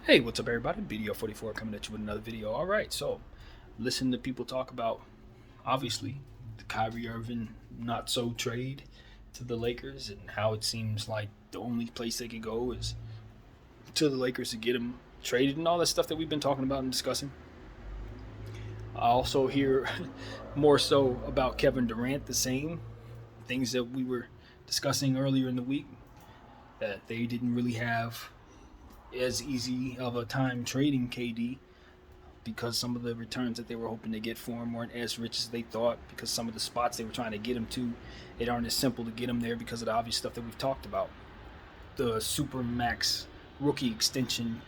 Hey, what's up, everybody? Video 44 coming at you with another video. All right, so listen to people talk about, obviously, the Kyrie Irving not so trade to the Lakers and how it seems like the only place they could go is to the Lakers to get him traded and all that stuff that we've been talking about and discussing. I also hear more so about Kevin Durant, the same things that we were discussing earlier in the week, that they didn't really have as easy of a time trading KD because some of the returns that they were hoping to get for him weren't as rich as they thought, because some of the spots they were trying to get him to, it aren't as simple to get him there because of the obvious stuff that we've talked about. The super max rookie extension,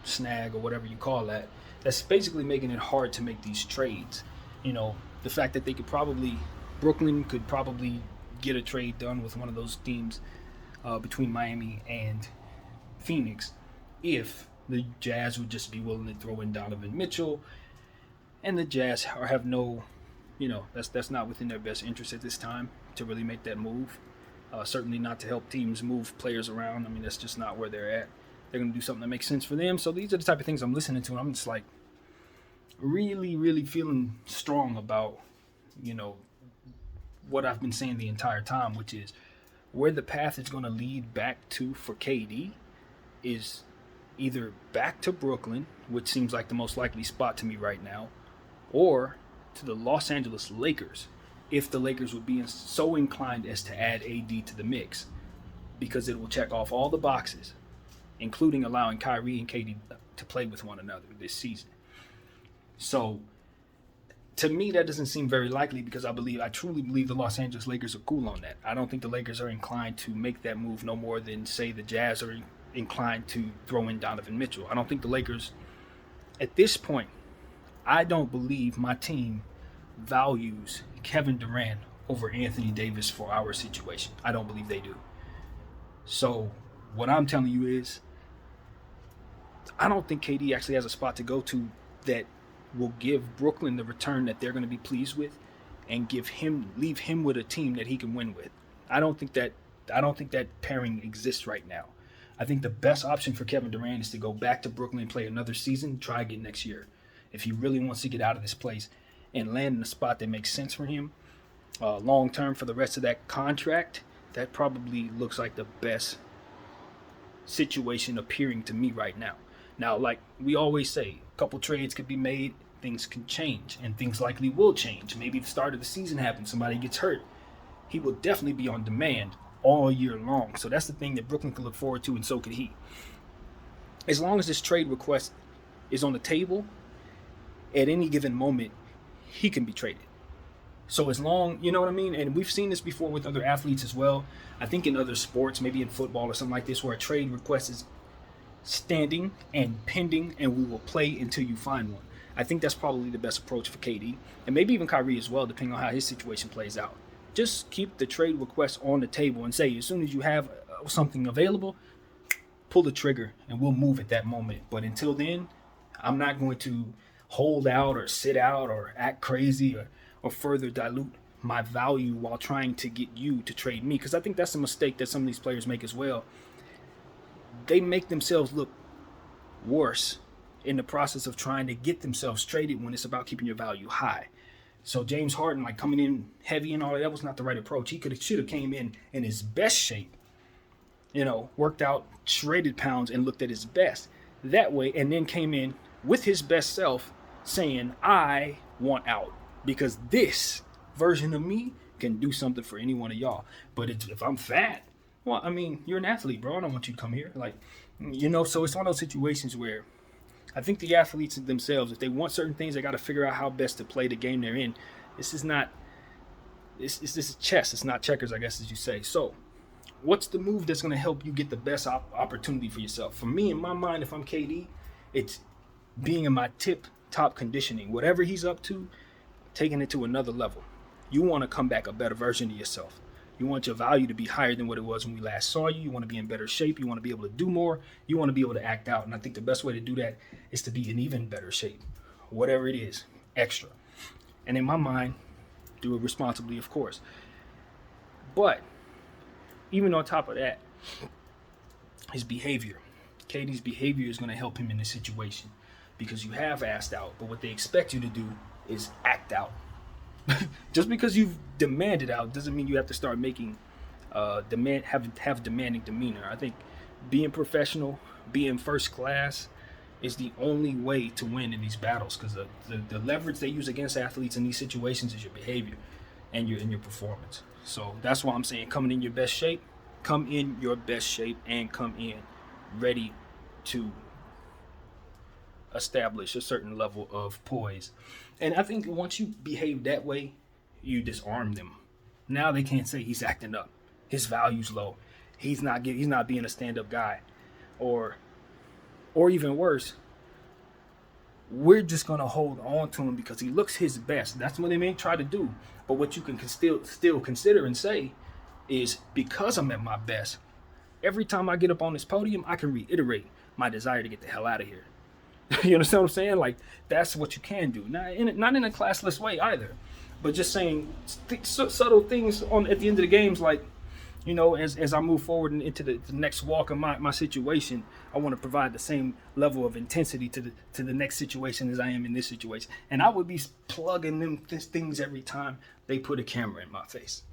snag or whatever you call that, that's basically making it hard to make these trades. The fact that Brooklyn could probably get a trade done with one of those teams between Miami and Phoenix if the Jazz would just be willing to throw in Donovan Mitchell, and the Jazz have no, that's not within their best interest at this time to really make that move. Certainly not to help teams move players around. I mean, that's just not where they're at. They're going to do something that makes sense for them. So these are the type of things I'm listening to, and I'm just like really, really feeling strong about, what I've been saying the entire time, which is where the path is going to lead back to for KD is either back to Brooklyn, which seems like the most likely spot to me right now, or to the Los Angeles Lakers, if the Lakers would be so inclined as to add AD to the mix, because it will check off all the boxes, including allowing Kyrie and KD to play with one another this season. So to me, that doesn't seem very likely, because I truly believe the Los Angeles Lakers are cool on that. I don't think the Lakers are inclined to make that move no more than, say, the Jazz are inclined to throw in Donovan Mitchell. I don't think the Lakers, at this point, I don't believe my team values Kevin Durant over Anthony Davis for our situation. I don't believe they do. So what I'm telling you is, I don't think KD actually has a spot to go to that will give Brooklyn the return that they're going to be pleased with, and leave him with a team that he can win with. I don't think that pairing exists right now. I think the best option for Kevin Durant is to go back to Brooklyn and play another season, try again next year. If he really wants to get out of this place and land in a spot that makes sense for him long term for the rest of that contract, that probably looks like the best situation appearing to me right now. Now, like we always say, a couple trades could be made, things can change, and things likely will change. Maybe the start of the season happens, somebody gets hurt. He will definitely be on demand all year long. So that's the thing that Brooklyn can look forward to, and so could he. As long as this trade request is on the table, at any given moment, he can be traded. So as long, you know what I mean? And we've seen this before with other athletes as well. I think in other sports, maybe in football or something like this, where a trade request is standing and pending, and we will play until you find one. I think that's probably the best approach for KD, and maybe even Kyrie as well, depending on how his situation plays out. Just keep the trade request on the table and say, as soon as you have something available, pull the trigger and we'll move at that moment. But until then, I'm not going to hold out or sit out or act crazy or further dilute my value while trying to get you to trade me, because I think that's a mistake that some of these players make as well. They make themselves look worse in the process of trying to get themselves traded when it's about keeping your value high. So James Harden, like coming in heavy and all that was not the right approach. He should have came in his best shape, worked out, shredded pounds, and looked at his best that way, and then came in with his best self saying, I want out because this version of me can do something for any one of y'all. But if I'm fat, well, I mean, you're an athlete, bro. I don't want you to come here. So it's one of those situations where I think the athletes themselves, if they want certain things, they got to figure out how best to play the game they're in. This is chess. It's not checkers, I guess, as you say. So what's the move that's going to help you get the best opportunity for yourself? For me, in my mind, if I'm KD, it's being in my tip-top conditioning. Whatever he's up to, taking it to another level. You want to come back a better version of yourself. You want your value to be higher than what it was when we last saw you. You want to be in better shape. You want to be able to do more. You want to be able to act out. And I think the best way to do that is to be in even better shape. Whatever it is, extra. And in my mind, do it responsibly, of course. But even on top of that, his behavior. KD's behavior is going to help him in this situation because you have asked out, but what they expect you to do is act out. Just because you've demanded out doesn't mean you have to start making have demanding demeanor. I think being professional, being first class, is the only way to win in these battles because the leverage they use against athletes in these situations is your behavior and your performance. So that's why I'm saying come in your best shape and come in ready to establish a certain level of poise. And I think once you behave that way, you disarm them. Now they can't say he's acting up, his value's low, he's not being a stand-up guy, or even worse, we're just gonna hold on to him because he looks his best. That's what they may try to do. But what you can still consider and say is, because I'm at my best, every time I get up on this podium, I can reiterate my desire to get the hell out of here. You understand what I'm saying? Like, that's what you can do. Not in a classless way either, but just saying subtle things at the end of the games, like, you know, as I move forward into the next walk of my situation, I want to provide the same level of intensity to the next situation as I am in this situation. And I would be plugging them things every time they put a camera in my face.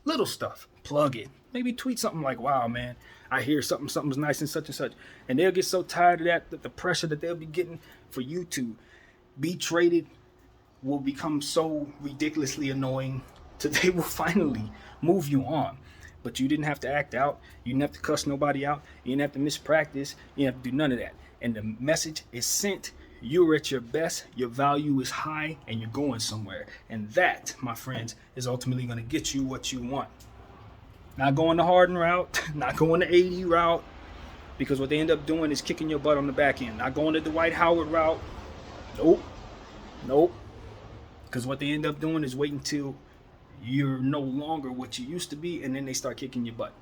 Little stuff, plug it. Maybe tweet something like, wow, man, I hear something's nice and such. And they'll get so tired of that the pressure that they'll be getting for you to be traded will become so ridiculously annoying that they will finally move you on. But you didn't have to act out. You didn't have to cuss nobody out. You didn't have to miss practice. You didn't have to do none of that. And the message is sent. You're at your best. Your value is high, and you're going somewhere. And that, my friends, is ultimately going to get you what you want. Not going the Harden route, not going the AD route, because what they end up doing is kicking your butt on the back end. Not going the Dwight Howard route. Nope. Because what they end up doing is waiting till you're no longer what you used to be, and then they start kicking your butt.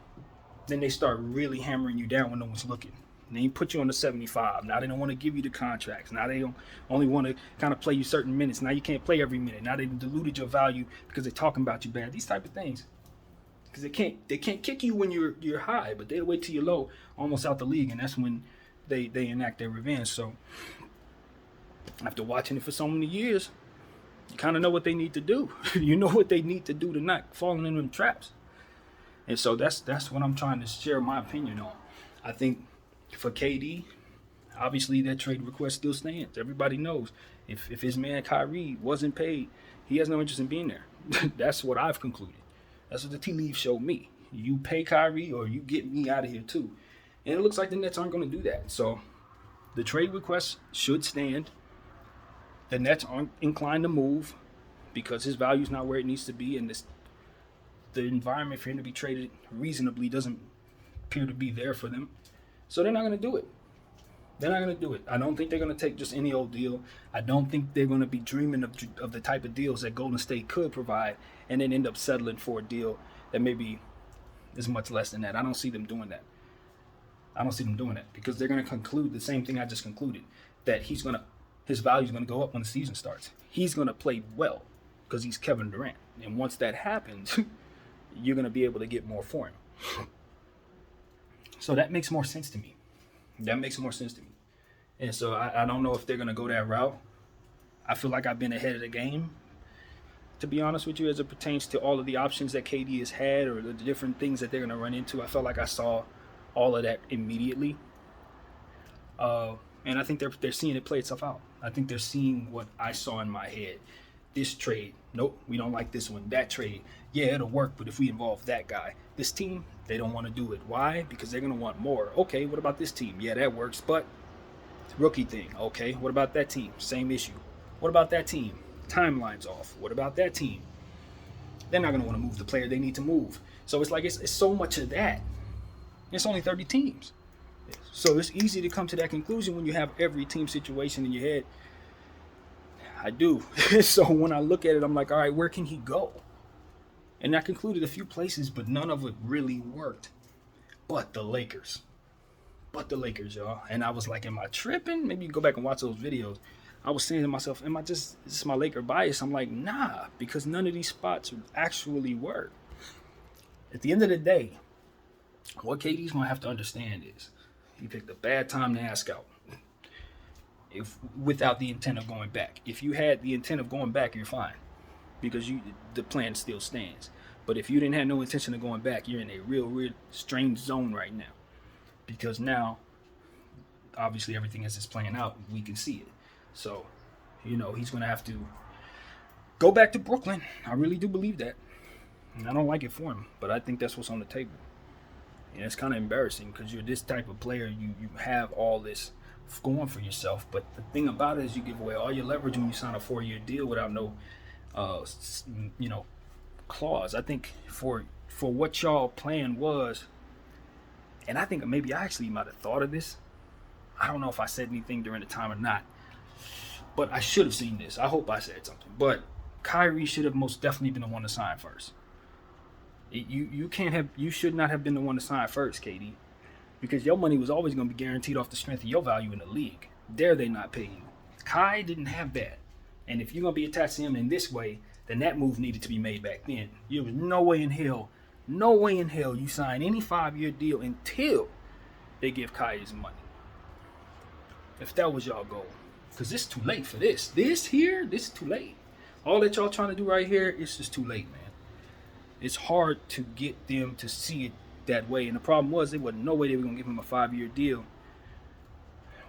Then they start really hammering you down when no one's looking. And then you put you on the 75. Now they don't want to give you the contracts. Now they don't only want to kind of play you certain minutes. Now you can't play every minute. Now they diluted your value because they're talking about you bad. These type of things. Because they can't kick you when you're high, but they'll wait till you're low, almost out the league, and that's when they enact their revenge. So after watching it for so many years, you kind of know what they need to do. You know what they need to do to not fall in them traps. And so that's what I'm trying to share my opinion on. I think for KD, obviously that trade request still stands. Everybody knows if his man Kyrie wasn't paid, he has no interest in being there. That's what I've concluded. That's what the tea leaves showed me. You pay Kyrie or you get me out of here too. And it looks like the Nets aren't going to do that. So the trade request should stand. The Nets aren't inclined to move because his value is not where it needs to be, and the environment for him to be traded reasonably doesn't appear to be there for them. So they're not going to do it. I don't think they're going to take just any old deal. I don't think they're going to be dreaming of the type of deals that Golden State could provide and then end up settling for a deal that maybe is much less than that. I don't see them doing that. Because they're going to conclude the same thing I just concluded, that his value is going to go up when the season starts. He's going to play well because he's Kevin Durant. And once that happens, you're going to be able to get more for him. So that makes more sense to me. And so I don't know if they're going to go that route. I feel like I've been ahead of the game, to be honest with you, as it pertains to all of the options that KD has had or the different things that they're going to run into. I felt like I saw all of that immediately. And I think they're seeing it play itself out. I think they're seeing what I saw in my head. This trade, nope, we don't like this one. That trade, yeah, it'll work, but if we involve that guy. This team, they don't want to do it. Why? Because they're going to want more. Okay, what about this team? Yeah, that works, but rookie thing. Okay, what about that team? Same issue. What about that team? Timeline's off. What about that team? They're not going to want to move the player they need to move. So it's like it's so much of that. It's only 30 teams. So it's easy to come to that conclusion when you have every team situation in your head. I do. So when I look at it, I'm like, all right, where can he go? And I concluded a few places, but none of it really worked. But the Lakers, y'all. And I was like, am I tripping? Maybe you can go back and watch those videos. I was saying to myself, is this my Laker bias? I'm like, nah, because none of these spots actually work. At the end of the day, what KD's going to have to understand is He picked a bad time to ask out. If without the intent of going back. If you had the intent of going back, you're fine because the plan still stands. But if you didn't have no intention of going back, you're in a real strange zone right now because now, obviously, everything as it's playing out, we can see it. So, he's gonna have to go back to Brooklyn. I really do believe that, and I don't like it for him, but I think that's what's on the table. And it's kind of embarrassing because you're this type of player. You have all this going for yourself, but the thing about it is you give away all your leverage when you sign a 4-year deal without no clause. I think for what y'all plan was, and I think maybe I actually might have thought of this. I don't know if I said anything during the time or not, but I should have seen this. I hope I said something. But Kyrie should have most definitely been the one to sign first. You should not have been the one to sign first, KD, because your money was always going to be guaranteed off the strength of your value in the league. Dare they not pay you? Kai didn't have that. And if you're going to be attached to him in this way, then that move needed to be made back then. There was no way in hell you sign any 5-year deal until they give Kai his money. If that was y'all goal. Because it's too late for this. This is too late. All that y'all trying to do right here, it's just too late, man. It's hard to get them to see it that way. And the problem was, there wasn't no way they were going to give him a 5-year deal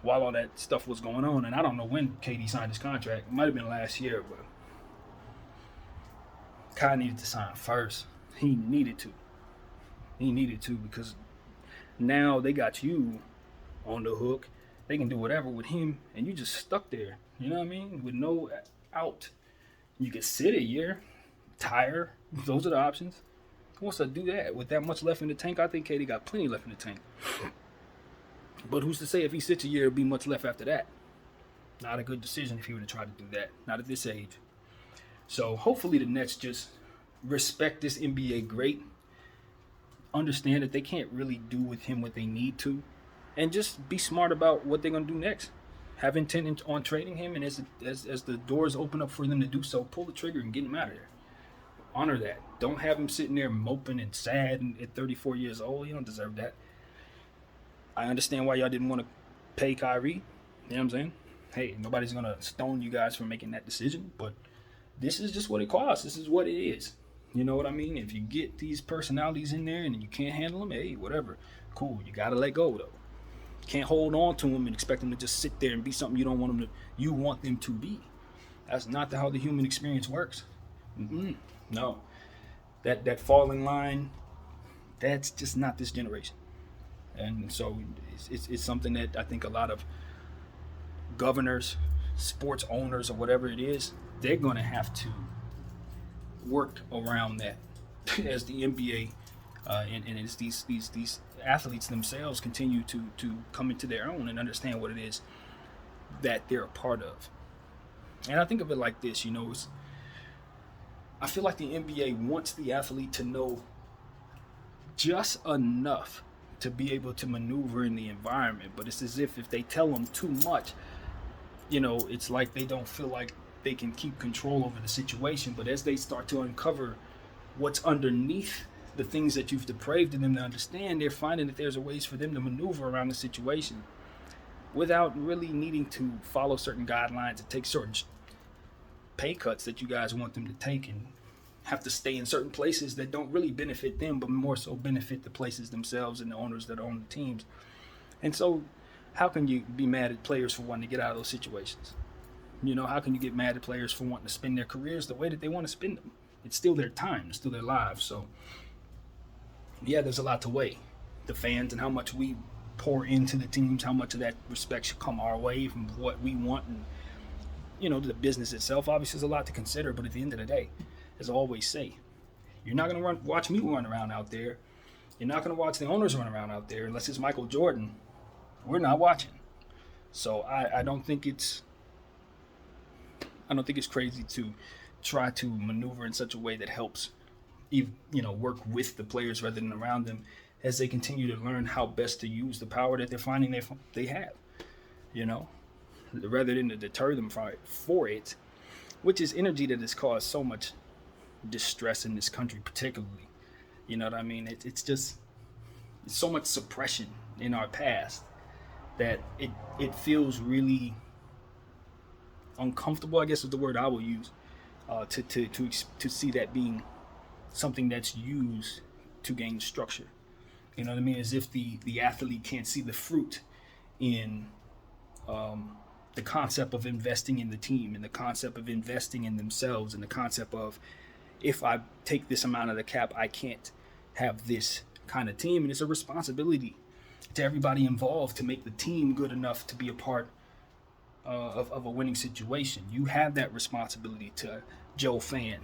while all that stuff was going on. And I don't know when KD signed his contract. It might have been last year, but Kai needed to sign first. He needed to because now they got you on the hook. They can do whatever with him, and you just stuck there. You know what I mean? With no out. You could sit a year, retire. Those are the options. Who wants to do that with that much left in the tank? I think KD got plenty left in the tank. But who's to say if he sits a year, it'll be much left after that? Not a good decision if he would have tried to do that. Not at this age. So hopefully the Nets just respect this NBA great. Understand that they can't really do with him what they need to. And just be smart about what they're going to do next. Have intent on trading him, and as the doors open up for them to do so, pull the trigger and get him out of there. Honor that. Don't have him sitting there moping and sad at 34 years old. You don't deserve that. I understand why y'all didn't want to pay Kyrie. You know what I'm saying? Hey, nobody's going to stone you guys for making that decision, but this is just what it costs. This is what it is. You know what I mean? If you get these personalities in there and you can't handle them, hey, whatever. Cool. You got to let go, though. Can't hold on to them and expect them to just sit there and be something you don't want them to. You want them to be. That's not how the human experience works. No, that falling line, that's just not this generation. And so it's something that I think a lot of governors, sports owners, or whatever it is, they're going to have to work around that as the NBA and as these athletes themselves continue to come into their own and understand what it is that they're a part of. And I think of it like this, I feel like the NBA wants the athlete to know just enough to be able to maneuver in the environment, but it's as if they tell them too much, it's like they don't feel like they can keep control over the situation. But as they start to uncover what's underneath the things that you've depraved in them to understand, they're finding that there's ways for them to maneuver around the situation without really needing to follow certain guidelines and take certain pay cuts that you guys want them to take, and have to stay in certain places that don't really benefit them, but more so benefit the places themselves and the owners that own the teams. And so how can you be mad at players for wanting to get out of those situations? How can you get mad at players for wanting to spend their careers the way that they want to spend them? It's still their time. It's still their lives. So yeah, there's a lot to weigh. The fans and how much we pour into the teams, how much of that respect should come our way from what we want, and the business itself. Obviously, there's a lot to consider, but at the end of the day, as I always say, you're not going to watch me run around out there. You're not going to watch the owners run around out there unless it's Michael Jordan. We're not watching. So I don't think it's crazy to try to maneuver in such a way that helps work with the players rather than around them, as they continue to learn how best to use the power that they're finding they have, rather than to deter them for it, which is energy that has caused so much distress in this country particularly. You know what I mean? It's so much suppression in our past that it feels really uncomfortable, I guess is the word I will use, to see that being something that's used to gain structure. You know what I mean? As if the athlete can't see the fruit in the concept of investing in the team, and the concept of investing in themselves, and the concept of, if I take this amount of the cap, I can't have this kind of team. And it's a responsibility to everybody involved to make the team good enough to be a part of a winning situation. You have that responsibility to Joe Fan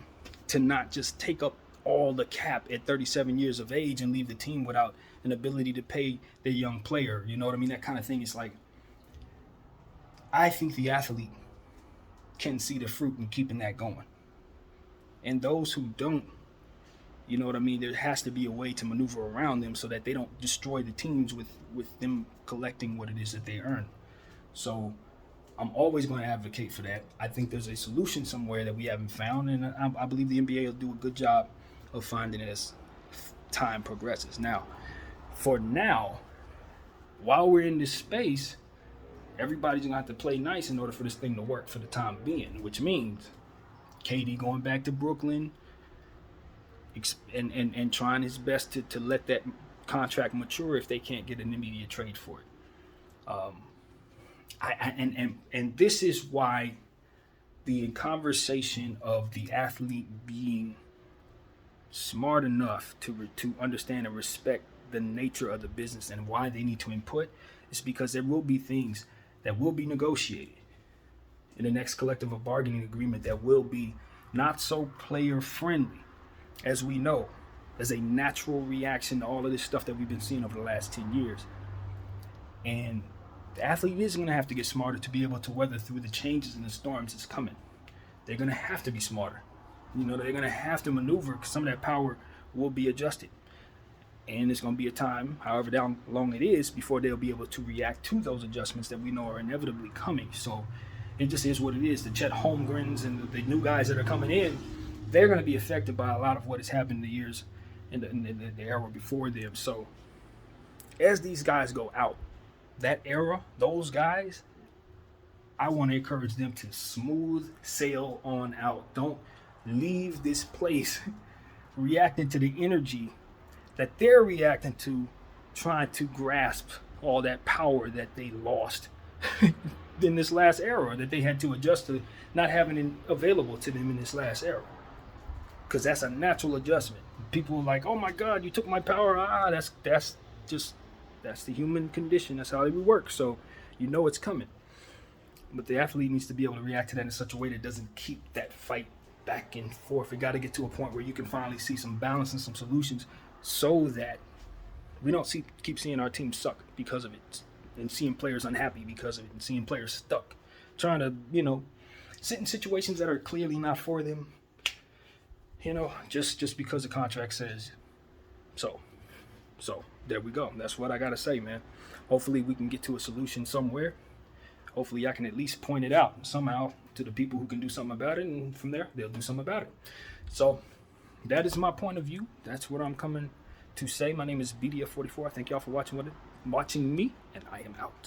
to not just take up all the cap at 37 years of age and leave the team without an ability to pay their young player. You know what I mean? That kind of thing is like, I think the athlete can see the fruit in keeping that going. And those who don't, you know what I mean, there has to be a way to maneuver around them so that they don't destroy the teams with them collecting what it is that they earn. So I'm always going to advocate for that. I think there's a solution somewhere that we haven't found, and I believe the NBA will do a good job of finding it as time progresses. Now, for now, while we're in this space, everybody's going to have to play nice in order for this thing to work for the time being, which means KD going back to Brooklyn and trying his best to let that contract mature if they can't get an immediate trade for it. And this is why the conversation of the athlete being smart enough to understand and respect the nature of the business and why they need to input is because there will be things that will be negotiated in the next collective bargaining agreement that will be not so player friendly, as we know, as a natural reaction to all of this stuff that we've been seeing over the last 10 years. And the athlete is going to have to get smarter to be able to weather through the changes and the storms that's coming. They're going to have to be smarter. You know, they're going to have to maneuver because some of that power will be adjusted. And it's going to be a time, however long it is, before they'll be able to react to those adjustments that we know are inevitably coming. So it just is what it is. The Chet Holmgrens and the new guys that are coming in, they're going to be affected by a lot of what has happened in the years in the era before them. So as these guys go out, that era, those guys, I want to encourage them to smooth sail on out. Don't leave this place reacting to the energy that they're reacting to, trying to grasp all that power that they lost in this last era, that they had to adjust to not having it available to them in this last era. Because that's a natural adjustment. People are like, oh my God, you took my power. That's the human condition. That's how we work. So you know it's coming. But the athlete needs to be able to react to that in such a way that doesn't keep that fight back and forth. It got to get to a point where you can finally see some balance and some solutions so that we don't keep seeing our team suck because of it, and seeing players unhappy because of it, and seeing players stuck trying to, sit in situations that are clearly not for them, just because the contract says so. So there we go. That's what I got to say, man. Hopefully we can get to a solution somewhere. Hopefully I can at least point it out somehow to the people who can do something about it, and from there they'll do something about it. So that is my point of view. That's what I'm coming to say. My name is BDF44. Thank y'all for watching me, and I am out.